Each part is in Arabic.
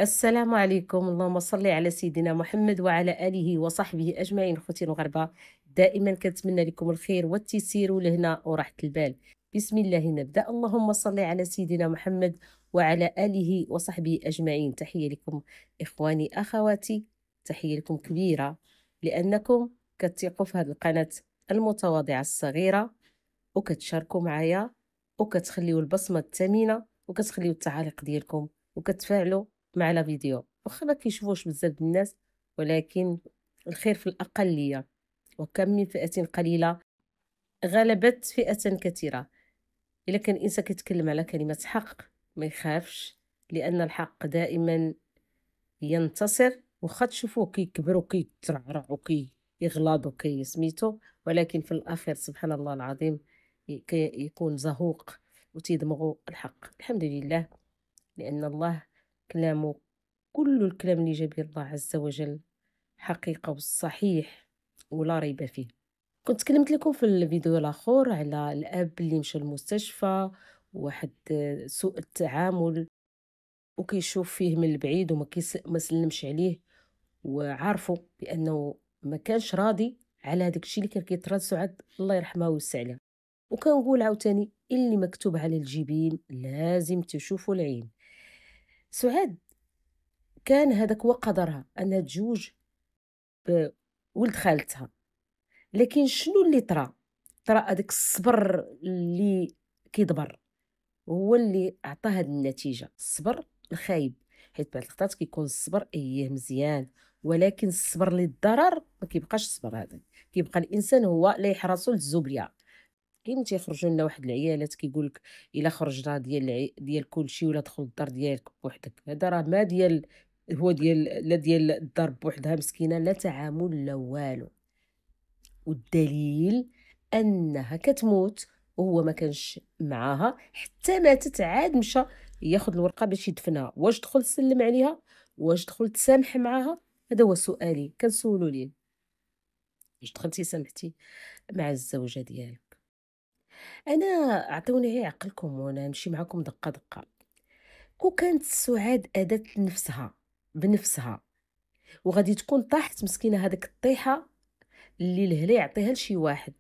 السلام عليكم. اللهم صل على سيدنا محمد وعلى آله وصحبه أجمعين. أخوتي المغاربة، دائما كنتمنى لكم الخير والتيسير والهنا وراحة البال. بسم الله نبدأ. اللهم صل على سيدنا محمد وعلى آله وصحبه أجمعين. تحية لكم إخواني أخواتي، تحية لكم كبيرة، لأنكم كتثقوا في هذه القناة المتواضعة الصغيرة، وكتشاركوا معايا، وكتخليوا البصمة الثمينة، وكتخليوا التعاليق ديالكم، وكتفاعلوا مع لا فيديو. واخا ما كيشوفوش بزاف د الناس، ولكن الخير في الأقلية، وكم من فئة قليلة غلبت فئة كثيرة. إلا كان الإنسان كيتكلم على كلمة حق ما يخافش، لأن الحق دائما ينتصر. واخا تشوفوه كيكبر وكيترعرع وكيغلظ سميتو، ولكن في الأخير سبحان الله العظيم يكون زهوق وتيدمغوا الحق. الحمد لله، لأن الله كلامه، كل الكلام اللي جاب الله عز وجل حقيقة والصحيح ولا ريب فيه. كنت كلمت لكم في الفيديو الاخر على الاب اللي مشى المستشفى، وواحد سوء التعامل، وكيشوف فيه من البعيد ما سلمش عليه، وعارفه بانه ما كانش راضي على هذاك الشيء اللي كان كيطرى سعاد، الله يرحمها ويوسع عليها. وكنقول عاوتاني، اللي مكتوب على الجبين لازم تشوفه العين. سعاد كان هذاك هو قدرها، انها تجوج بولد خالتها، لكن شنو اللي طرا هذاك الصبر اللي كيدبر هو اللي عطى هاد النتيجه. الصبر الخايب، حيت بعض الخطات كيكون الصبر اييه مزيان، ولكن الصبر للضرر ما كيبقاش الصبر هذا. كيبقى الانسان هو لا يحرص للزبريه. كاين تيخرجوا لنا واحد العيالات كيقول لك الا خرجنا ديال كلشي ولا دخل الدار ديالك بوحدك، هذا راه ما ديال، هو ديال لا ديال الدار بوحدها مسكينه، لا تعامل لا والو. والدليل انها كتموت وهو ما كانش معاها، حتى ماتت عاد مشى ياخذ الورقه باش يدفنها. واش دخل سلم عليها؟ واش دخل تسامح معاها؟ هذا هو سؤالي كنسولو ليه. واش دخلتي سامحتي مع الزوجه ديالك؟ انا عطوني غير عقلكم وانا نمشي معكم دقه دقه. كون كانت سعاد ادت لنفسها بنفسها، وغادي تكون طاحت مسكينه هذيك الطيحه اللي الهلا يعطيها لشي واحد،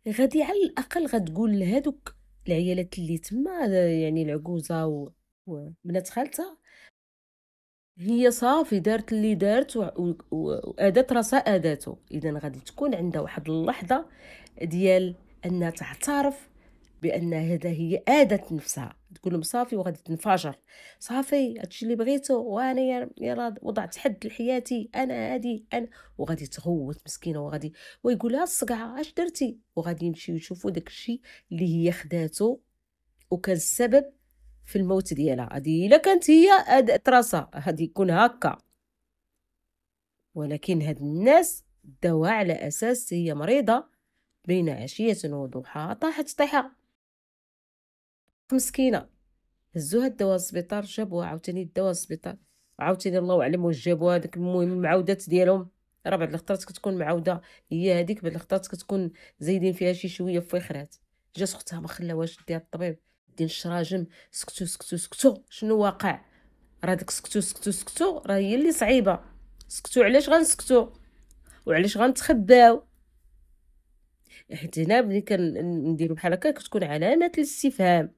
غادي على الاقل غتقول لهادوك العيالات اللي تما، يعني العجوزه وبنات خالتها، هي صافي دارت اللي دارت وادات راسها اداته. اذا غادي تكون عندها واحد اللحظه ديال انها تعترف بان هذا هي ادت نفسها، تقول لهم صافي وغادي تنفجر. صافي هادشي اللي بغيتو، وانا يلا وضعت حد لحياتي، انا هادي انا. وغادي تغوت مسكينه، ويقول لها الصقعه اش درتي، وغادي يمشيو يشوفوا داكشي اللي هي خداته وكان السبب في الموت ديالها. هذه الا كانت هي راسها هذه يكون هكا، ولكن هاد الناس داوها على اساس هي مريضه، بين عشيه وضحاها طاحت طيحه مسكينه. هزوها داوها للسبيطار، جابوها عاوتاني داوها للسبيطار، عاوتاني الله اعلم واش جابوها. داك المهم المعاودات ديالهم راه بعض الخطرات كتكون معاوده هي هذيك، بعض الخطرات كتكون زايدين فيها شي شويه فيخرات. جات اختها ما خلاوهاش ديها الطبيب، دين الشراجم. سكتوا سكتوا سكتوا، شنو واقع؟ راه داك سكتوا سكتوا سكتوا راه هي اللي صعيبه. سكتوا علاش غنسكتوا وعلاش غنتخباو؟ حيت هنا ملي كنديروا بحال هكا كتكون علامه الاستفهام.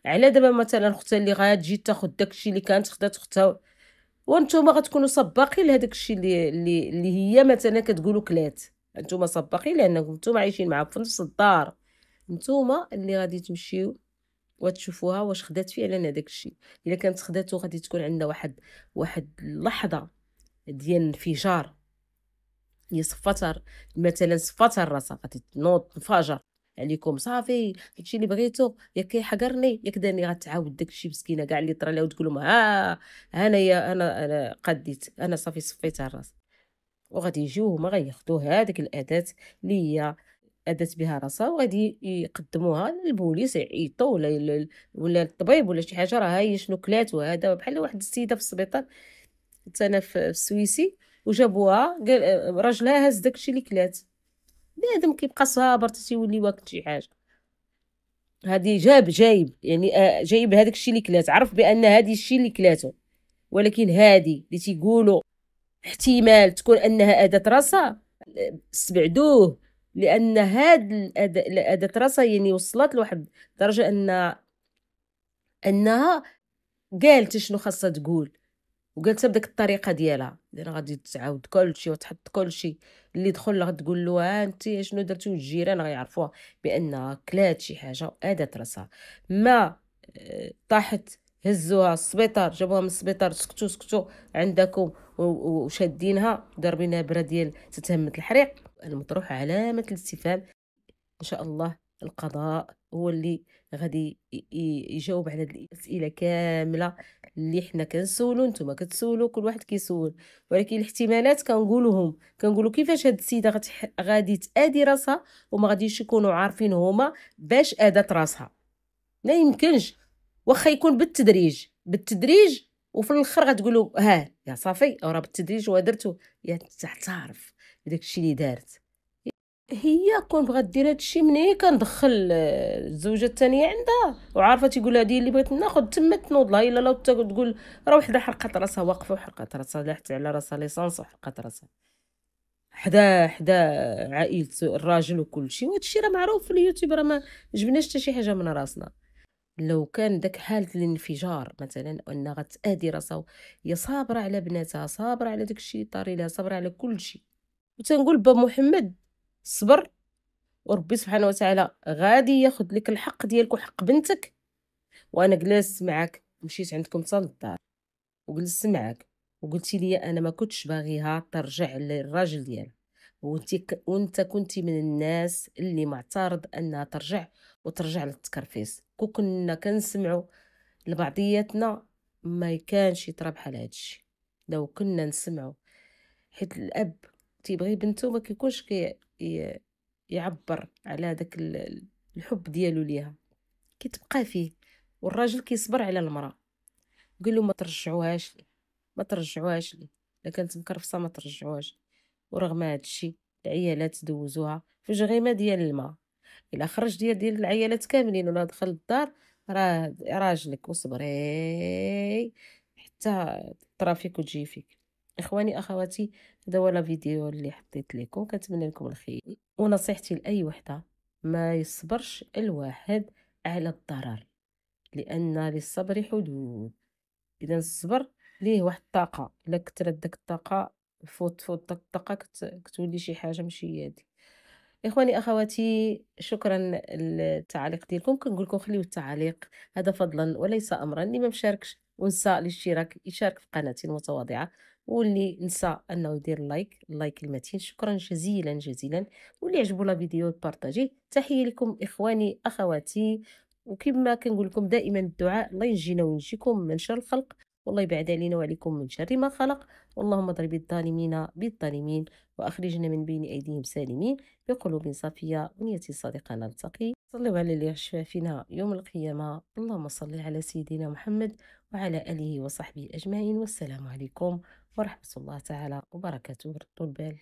على دابا مثلا اختها اللي غتجي تاخذ داكشي اللي كانت خدات اختها، وانتم غتكونوا سباقين لهداك الشيء اللي هي مثلا كتقولوا كلات. انتم سباقين لانكم انتم عايشين معاها في نفس الدار، انتم اللي غادي تمشيو وتشوفوها واش خدات فعلا هذاك الشيء. الا كانت خداتو غادي تكون عندها واحد اللحظه ديال انفجار. هي صفاتها مثلا صفاتها راسها غادي تنوض تنفجر عليكم. صافي هادشي اللي بغيتو، ياك كيحقرني ياك داني، غتعاود داكشي مسكينه كاع اللي طرا لها وتقول لهم ها انايا انا قديت، انا صافي صفيتها الراس. وغادي يجيو هما غياخدوا هذيك الاداه اللي هي ادات بها راسها، وغادي يقدموها للبوليس يعيطوا ولا الطبيب ولا شي حاجه. راه هي شنو كلات. وهذا بحال واحد السيده في السبيطار، كنت انا في السويسي، وجابوها قال راجلها هز داكشي اللي كلات. بنادم كيبقى صابر حتى يولي واكل شي حاجه. هادي جايب يعني جايب هذاك الشيء اللي كلات، عرف بان هادي الشيء اللي كلاتو. ولكن هذه اللي تيقولوا احتمال تكون انها اداه رصا، استبعدوه. لان هاد الاداه رصا يعني وصلت لواحد الدرجه انها قالت شنو خاصها تقول، وقالتها بديك الطريقه ديالها. انا غادي تعاود كلشي وتحط كلشي اللي دخل لها تقول له ها انت شنو درتي، والجيران غيعرفوها بان كلات شي حاجه اداه راسها. ما طاحت، هزوها السبيطار، جابوها من السبيطار، سكتوا سكتوا عندكم، وشادينها ضاربينها برا ديال تتهمت الحريق. المطروح علامه الاستفهام. ان شاء الله القضاء هو اللي غادي يجاوب على هذه الاسئله كامله اللي حنا كنسولو، نتوما كتسولوا، كل واحد كيسول. ولكن الاحتمالات كنقولوهم، كنقولوا كيفاش هاد السيده غادي تادي راسها وما غاديش يكونوا عارفين هما باش ادات راسها. ما يمكنش، واخا يكون بالتدريج بالتدريج، وفي الاخر غتقولوا ها يا صافي راه بالتدريج ودرتو، يا تعرف بداك الشيء اللي دارت. هي كون بغات دير هادشي منين كندخل الزوجه الثانيه عندها وعارفه تيقول لها دير اللي بغيت ناخذ تما تنوض لها، الا لو تقول راه وحده حرقت راسها واقفه وحرقت راسها، لاحت على راسها ليسانس وحرقت راسها حدا عائله الراجل وكل شيء. وهادشي راه معروف في اليوتيوب، راه ما جبناش حتى شي حاجه من راسنا. لو كان داك حالة الانفجار مثلا انها غتأدي راسها، هي صابره على بناتها، صابره على داكشي اللي طاري لها، صابره على كل شيء. وتنقول باب محمد صبر، وربي سبحانه وتعالى غادي ياخذ لك الحق ديالك وحق بنتك. وانا جلست معك، مشيت عندكم حتى للدار وجلست معك وقلتي لي انا ما كنتش باغيها ترجع للراجل ديالها، وانت كنتي من الناس اللي معترض انها ترجع وترجع للتكرفيس. كنا كنسمعوا لبعضياتنا ما كانش يطرى بحال هادشي. لو كنا نسمعوا، حيت الاب تيبغي بنته ما كيكونش يعبر على داك الحب ديالو ليها، كتبقى فيه. والراجل كيصبر على المراه، قال له ما ترجعوهاش لي، ما ترجعوهاش لي، الا كانت مكرفصه ما ترجعوهاش. ورغم هذا الشيء العيالات دوزوها في جريمه ديال الماء. الا خرج ديال العيالات كاملين ولا دخل الدار، راه راجلك وصبري حتى الترافيك وتجي فيك. اخواني اخواتي، هذا هو الفيديو اللي حطيت لكم، كنتمنى لكم الخير. ونصيحتي لاي وحده، ما يصبرش الواحد على الضرر، لان للصبر حدود. اذا الصبر ليه واحد الطاقه، الا كثرت داك الطاقه فوت داك الطاقه كتولي شي حاجه ماشي هي هادي. اخواني اخواتي، شكرا للتعاليق ديالكم. كنقول لكم خليو التعاليق، هذا فضلا وليس امرا. اللي ما مشاركش ونسى الاشتراك يشارك في قناتي المتواضعه، واللي نسى انه يدير اللايك المتين. شكرا جزيلا جزيلا. واللي عجبو لا فيديو بارطاجي. تحيه لكم اخواني اخواتي، وكما كنقول لكم دائما الدعاء الله ينجينا وينجيكم من شر الخلق، والله يبعد علينا وعليكم من شر ما خلق. اللهم اضرب الظالمين بالظالمين، واخرجنا من بين ايديهم سالمين، بقلوب صافية ونية صادقة نلتقي. صلوا على اللي يشفى فينا يوم القيامة. اللهم صل على سيدنا محمد وعلى آله وصحبه أجمعين. والسلام عليكم ورحمة الله تعالى وبركاته. ردوا البال.